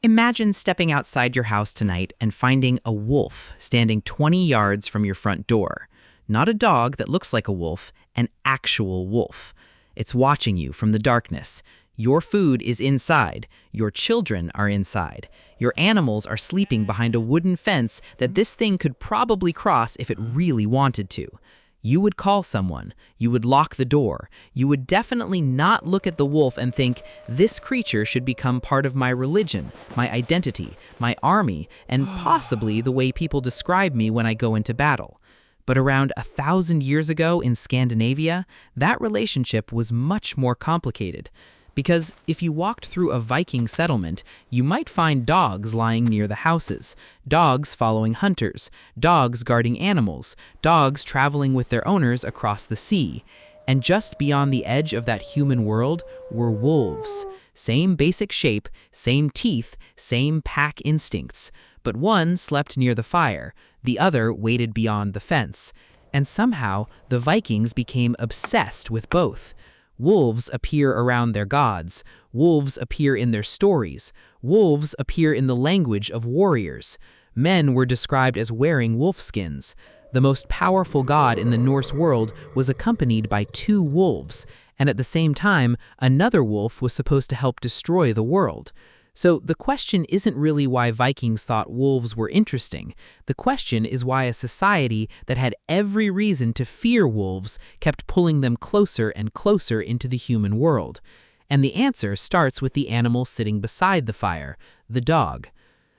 Imagine stepping outside your house tonight and finding a wolf standing 20 yards from your front door. Not a dog that looks like a wolf, an actual wolf. It's watching you from the darkness. Your food is inside. Your children are inside. Your animals are sleeping behind a wooden fence that this thing could probably cross if it really wanted to. You would call someone. You would lock the door. You would definitely not look at the wolf and think, this creature should become part of my religion, my identity, my army, and possibly the way people describe me when I go into battle. But around 1,000 years ago in Scandinavia, that relationship was much more complicated. Because if you walked through a Viking settlement, you might find dogs lying near the houses, dogs following hunters, dogs guarding animals, dogs traveling with their owners across the sea. And just beyond the edge of that human world were wolves. Same basic shape, same teeth, same pack instincts. But one slept near the fire, the other waited beyond the fence. And somehow, the Vikings became obsessed with both. Wolves appear around their gods. Wolves appear in their stories. Wolves appear in the language of warriors. Men were described as wearing wolf skins. The most powerful god in the Norse world was accompanied by 2 wolves, and at the same time, another wolf was supposed to help destroy the world. So the question isn't really why Vikings thought wolves were interesting. The question is why a society that had every reason to fear wolves kept pulling them closer and closer into the human world. And the answer starts with the animal sitting beside the fire, the dog.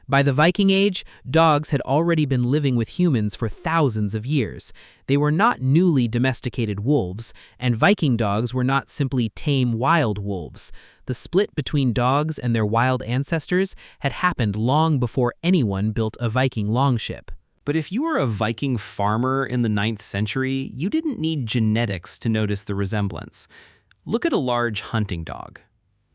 By the Viking Age, dogs had already been living with humans for thousands of years. They were not newly domesticated wolves, and Viking dogs were not simply tame wild wolves. The split between dogs and their wild ancestors had happened long before anyone built a Viking longship. But if you were a Viking farmer in the 9th century, you didn't need genetics to notice the resemblance. Look at a large hunting dog.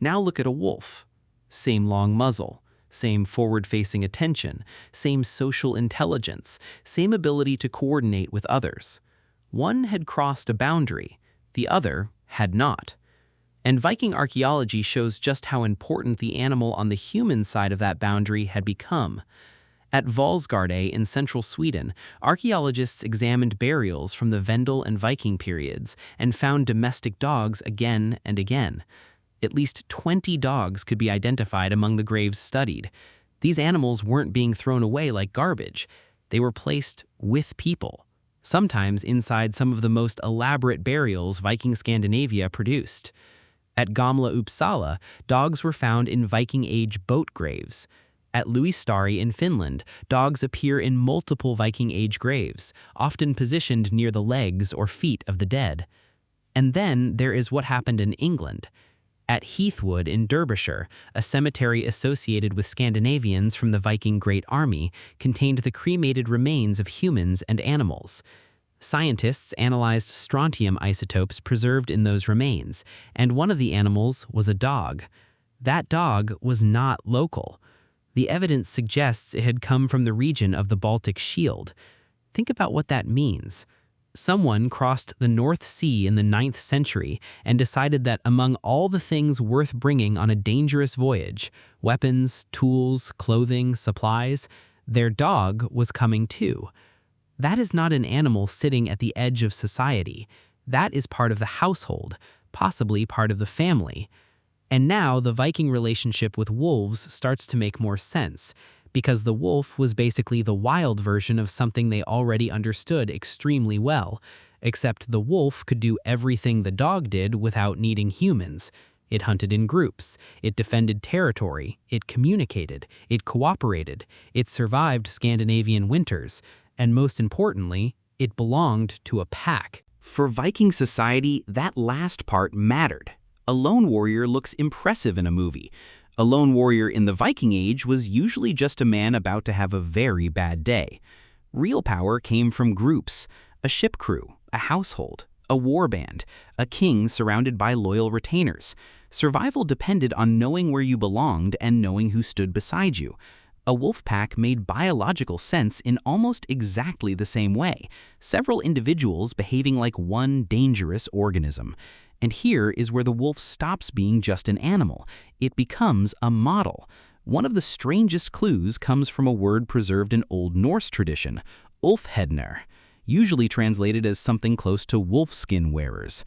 Now look at a wolf. Same long muzzle. Same forward-facing attention, same social intelligence, same ability to coordinate with others. One had crossed a boundary, the other had not. And Viking archaeology shows just how important the animal on the human side of that boundary had become. At Valsgarde in central Sweden, archaeologists examined burials from the Vendel and Viking periods and found domestic dogs again and again. At least 20 dogs could be identified among the graves studied. These animals weren't being thrown away like garbage. They were placed with people, sometimes inside some of the most elaborate burials Viking Scandinavia produced. At Gamla Uppsala, dogs were found in Viking Age boat graves. At Luistari in Finland, dogs appear in multiple Viking Age graves, often positioned near the legs or feet of the dead. And then there is what happened in England. At Heathwood in Derbyshire, a cemetery associated with Scandinavians from the Viking Great Army contained the cremated remains of humans and animals. Scientists analyzed strontium isotopes preserved in those remains, and one of the animals was a dog. That dog was not local. The evidence suggests it had come from the region of the Baltic Shield. Think about what that means. Someone crossed the North Sea in the 9th century and decided that among all the things worth bringing on a dangerous voyage, weapons, tools, clothing, supplies, their dog was coming too. That is not an animal sitting at the edge of society. That is part of the household, possibly part of the family. And now the Viking relationship with wolves starts to make more sense, because the wolf was basically the wild version of something they already understood extremely well, except the wolf could do everything the dog did without needing humans. It hunted in groups, it defended territory, it communicated, it cooperated, it survived Scandinavian winters, and most importantly, it belonged to a pack. For Viking society, that last part mattered. A lone warrior looks impressive in a movie. A lone warrior in the Viking Age was usually just a man about to have a very bad day. Real power came from groups, a ship crew, a household, a war band, a king surrounded by loyal retainers. Survival depended on knowing where you belonged and knowing who stood beside you. A wolf pack made biological sense in almost exactly the same way, several individuals behaving like one dangerous organism. And here is where the wolf stops being just an animal. It becomes a model. One of the strangest clues comes from a word preserved in Old Norse tradition, Ulfheðnar, usually translated as something close to wolfskin wearers.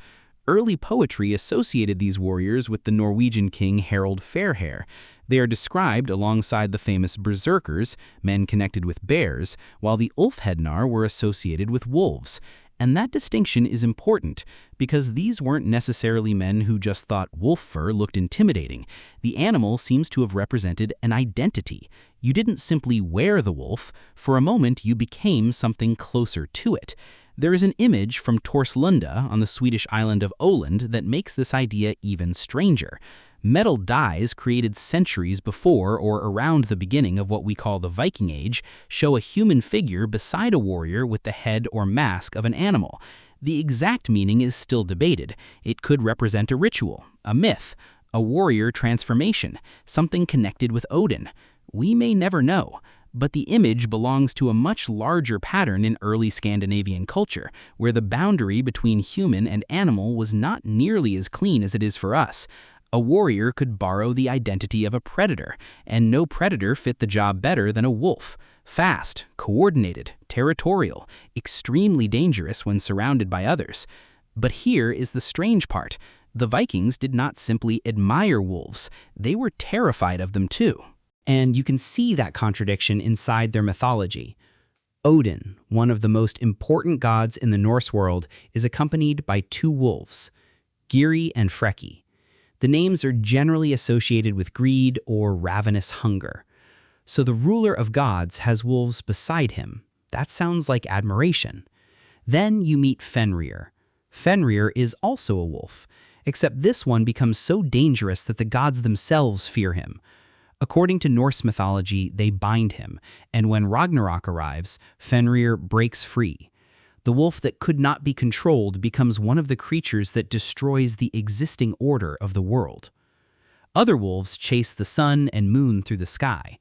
Early poetry associated these warriors with the Norwegian king Harald Fairhair. They are described alongside the famous berserkers, men connected with bears, while the Ulfheðnar were associated with wolves. And that distinction is important because these weren't necessarily men who just thought wolf fur looked intimidating. The animal seems to have represented an identity. You didn't simply wear the wolf. For a moment, you became something closer to it. There is an image from Torslunda on the Swedish island of Öland that makes this idea even stranger. Metal dyes created centuries before or around the beginning of what we call the Viking Age show a human figure beside a warrior with the head or mask of an animal. The exact meaning is still debated. It could represent a ritual, a myth, a warrior transformation, something connected with Odin. We may never know. But the image belongs to a much larger pattern in early Scandinavian culture, where the boundary between human and animal was not nearly as clean as it is for us. A warrior could borrow the identity of a predator, and no predator fit the job better than a wolf. Fast, coordinated, territorial, extremely dangerous when surrounded by others. But here is the strange part. The Vikings did not simply admire wolves, they were terrified of them too. And you can see that contradiction inside their mythology. Odin, one of the most important gods in the Norse world, is accompanied by two wolves, Giri and Freki. The names are generally associated with greed or ravenous hunger. So the ruler of gods has wolves beside him. That sounds like admiration. Then you meet Fenrir. Fenrir is also a wolf, except this one becomes so dangerous that the gods themselves fear him. According to Norse mythology, they bind him, and when Ragnarok arrives, Fenrir breaks free. The wolf that could not be controlled becomes one of the creatures that destroys the existing order of the world. Other wolves chase the sun and moon through the sky.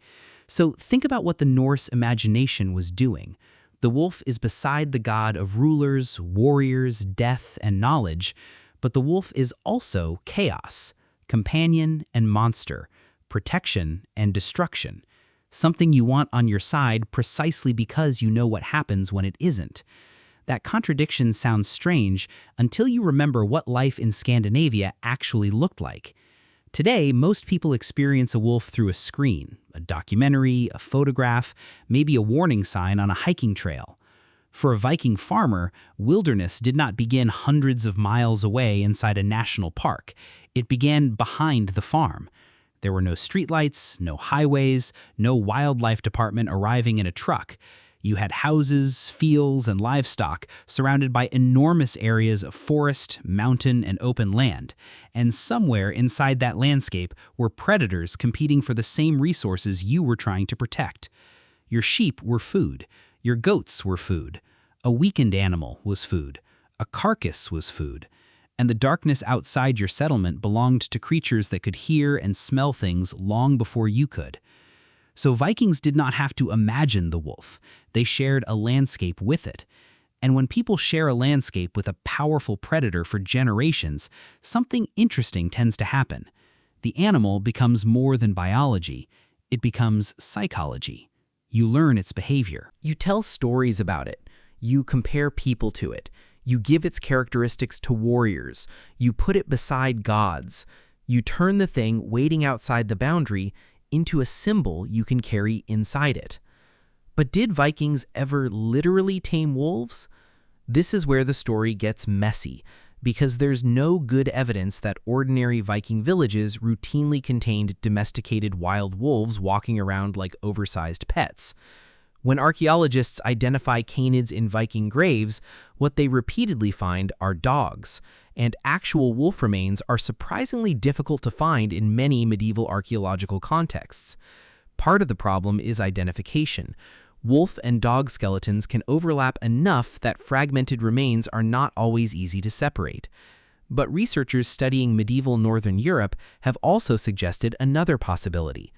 So think about what the Norse imagination was doing. The wolf is beside the god of rulers, warriors, death, and knowledge, but the wolf is also chaos, companion, and monster, protection and destruction, something you want on your side precisely because you know what happens when it isn't. That contradiction sounds strange until you remember what life in Scandinavia actually looked like. Today, most people experience a wolf through a screen, a documentary, a photograph, maybe a warning sign on a hiking trail. For a Viking farmer, wilderness did not begin hundreds of miles away inside a national park. It began behind the farm. There were no streetlights, no highways, no wildlife department arriving in a truck. You had houses, fields, and livestock surrounded by enormous areas of forest, mountain, and open land. And somewhere inside that landscape were predators competing for the same resources you were trying to protect. Your sheep were food. Your goats were food. A weakened animal was food. A carcass was food. And the darkness outside your settlement belonged to creatures that could hear and smell things long before you could. So Vikings did not have to imagine the wolf. They shared a landscape with it. And when people share a landscape with a powerful predator for generations, something interesting tends to happen. The animal becomes more than biology. It becomes psychology. You learn its behavior. You tell stories about it. You compare people to it. You give its characteristics to warriors. You put it beside gods. You turn the thing waiting outside the boundary into a symbol you can carry inside it. But did Vikings ever literally tame wolves? This is where the story gets messy, because there's no good evidence that ordinary Viking villages routinely contained domesticated wild wolves walking around like oversized pets. When archaeologists identify canids in Viking graves, what they repeatedly find are dogs, and actual wolf remains are surprisingly difficult to find in many medieval archaeological contexts. Part of the problem is identification. Wolf and dog skeletons can overlap enough that fragmented remains are not always easy to separate. But researchers studying medieval Northern Europe have also suggested another possibility.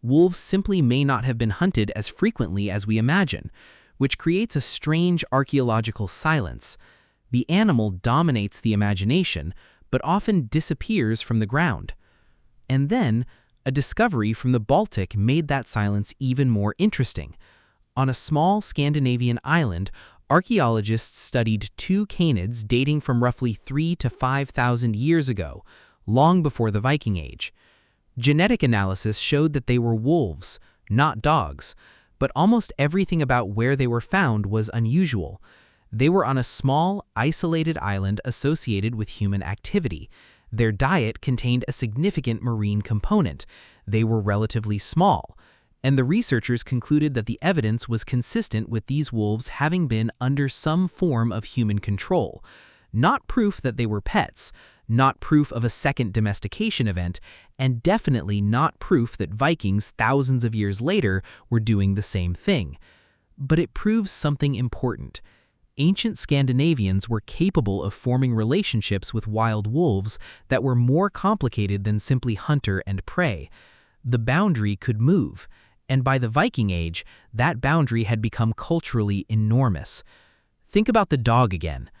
Wolves simply may not have been hunted as frequently as we imagine, which creates a strange archaeological silence. The animal dominates the imagination, but often disappears from the ground. And then, A discovery from the Baltic made that silence even more interesting. On a small Scandinavian island, archaeologists studied two canids dating from roughly 3,000 to 5,000 years ago, long before the Viking Age. Genetic analysis showed that they were wolves, not dogs, but almost everything about where they were found was unusual. They were on a small, isolated island associated with human activity. Their diet contained a significant marine component. They were relatively small, and the researchers concluded that the evidence was consistent with these wolves having been under some form of human control. Not proof that they were pets, not proof of a second domestication event, and definitely not proof that Vikings thousands of years later were doing the same thing. But it proves something important. Ancient Scandinavians were capable of forming relationships with wild wolves that were more complicated than simply hunter and prey. The boundary could move, and by the Viking Age, that boundary had become culturally enormous. Think about the dog again.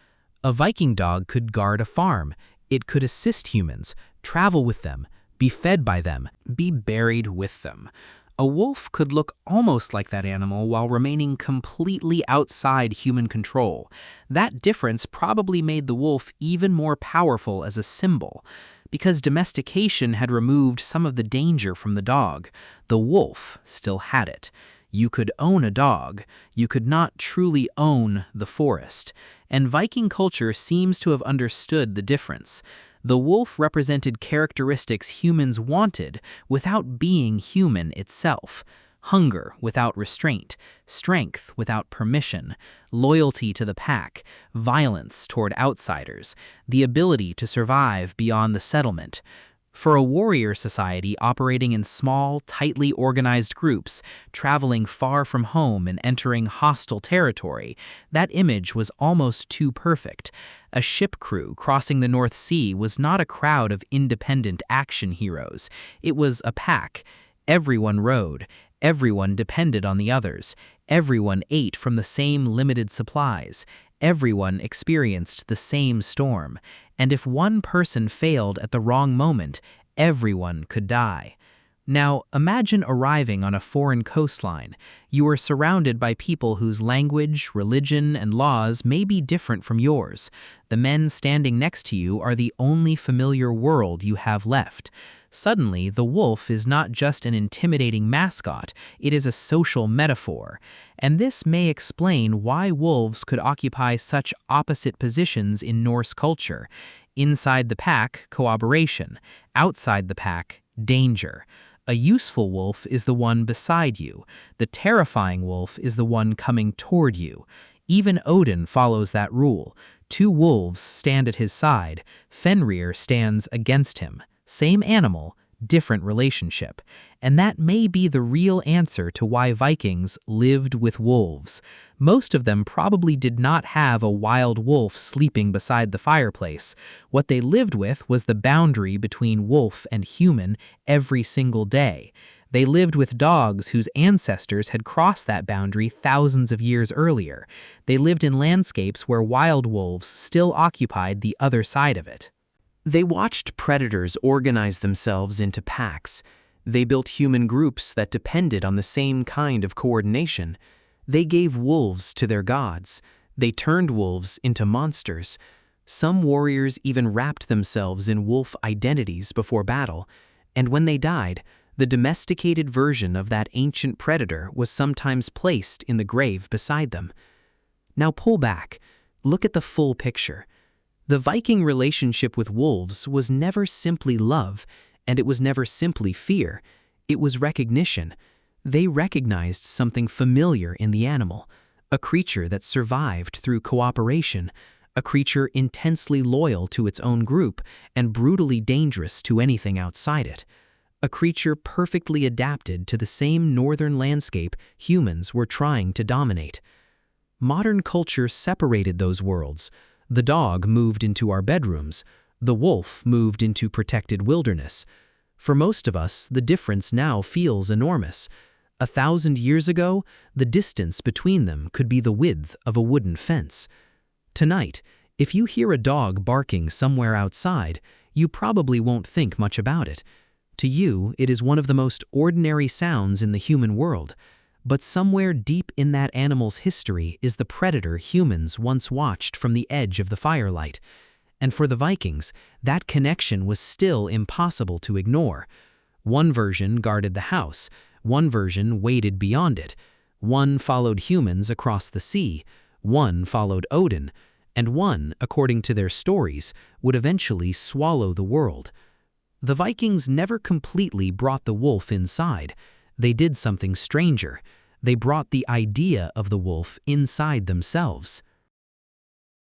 A Viking dog could guard a farm. It could assist humans, travel with them, be fed by them, be buried with them. A wolf could look almost like that animal while remaining completely outside human control. That difference probably made the wolf even more powerful as a symbol. Because domestication had removed some of the danger from the dog, the wolf still had it. You could own a dog. You could not truly own the forest. And Viking culture seems to have understood the difference. The wolf represented characteristics humans wanted without being human itself. Hunger without restraint, strength without permission, loyalty to the pack, violence toward outsiders, the ability to survive beyond the settlement. For a warrior society operating in small, tightly organized groups, traveling far from home and entering hostile territory, that image was almost too perfect. A ship crew crossing the North Sea was not a crowd of independent action heroes. It was a pack. Everyone rode. Everyone depended on the others. Everyone ate from the same limited supplies. Everyone experienced the same storm. And if one person failed at the wrong moment, everyone could die. Now, imagine arriving on a foreign coastline. You are surrounded by people whose language, religion, and laws may be different from yours. The men standing next to you are the only familiar world you have left. Suddenly, the wolf is not just an intimidating mascot, it is a social metaphor. And this may explain why wolves could occupy such opposite positions in Norse culture. Inside the pack, cooperation. Outside the pack, danger. A useful wolf is the one beside you. The terrifying wolf is the one coming toward you. Even Odin follows that rule. Two wolves stand at his side. Fenrir stands against him. Same animal, different relationship. And that may be the real answer to why Vikings lived with wolves. Most of them probably did not have a wild wolf sleeping beside the fireplace. What they lived with was the boundary between wolf and human every single day. They lived with dogs whose ancestors had crossed that boundary thousands of years earlier. They lived in landscapes where wild wolves still occupied the other side of it. They watched predators organize themselves into packs. They built human groups that depended on the same kind of coordination. They gave wolves to their gods. They turned wolves into monsters. Some warriors even wrapped themselves in wolf identities before battle, and when they died, the domesticated version of that ancient predator was sometimes placed in the grave beside them. Now pull back. Look at the full picture. The Viking relationship with wolves was never simply love, and it was never simply fear. It was recognition. They recognized something familiar in the animal, a creature that survived through cooperation, a creature intensely loyal to its own group and brutally dangerous to anything outside it, a creature perfectly adapted to the same northern landscape humans were trying to dominate. Modern culture separated those worlds. The dog moved into our bedrooms. The wolf moved into protected wilderness. For most of us, the difference now feels enormous. 1,000 years ago, the distance between them could be the width of a wooden fence. Tonight, if you hear a dog barking somewhere outside, you probably won't think much about it. To you, it is one of the most ordinary sounds in the human world, but somewhere deep in that animal's history is the predator humans once watched from the edge of the firelight. And for the Vikings, that connection was still impossible to ignore. One version guarded the house, one version waited beyond it, one followed humans across the sea, one followed Odin, and one, according to their stories, would eventually swallow the world. The Vikings never completely brought the wolf inside. They did something stranger. They brought the idea of the wolf inside themselves.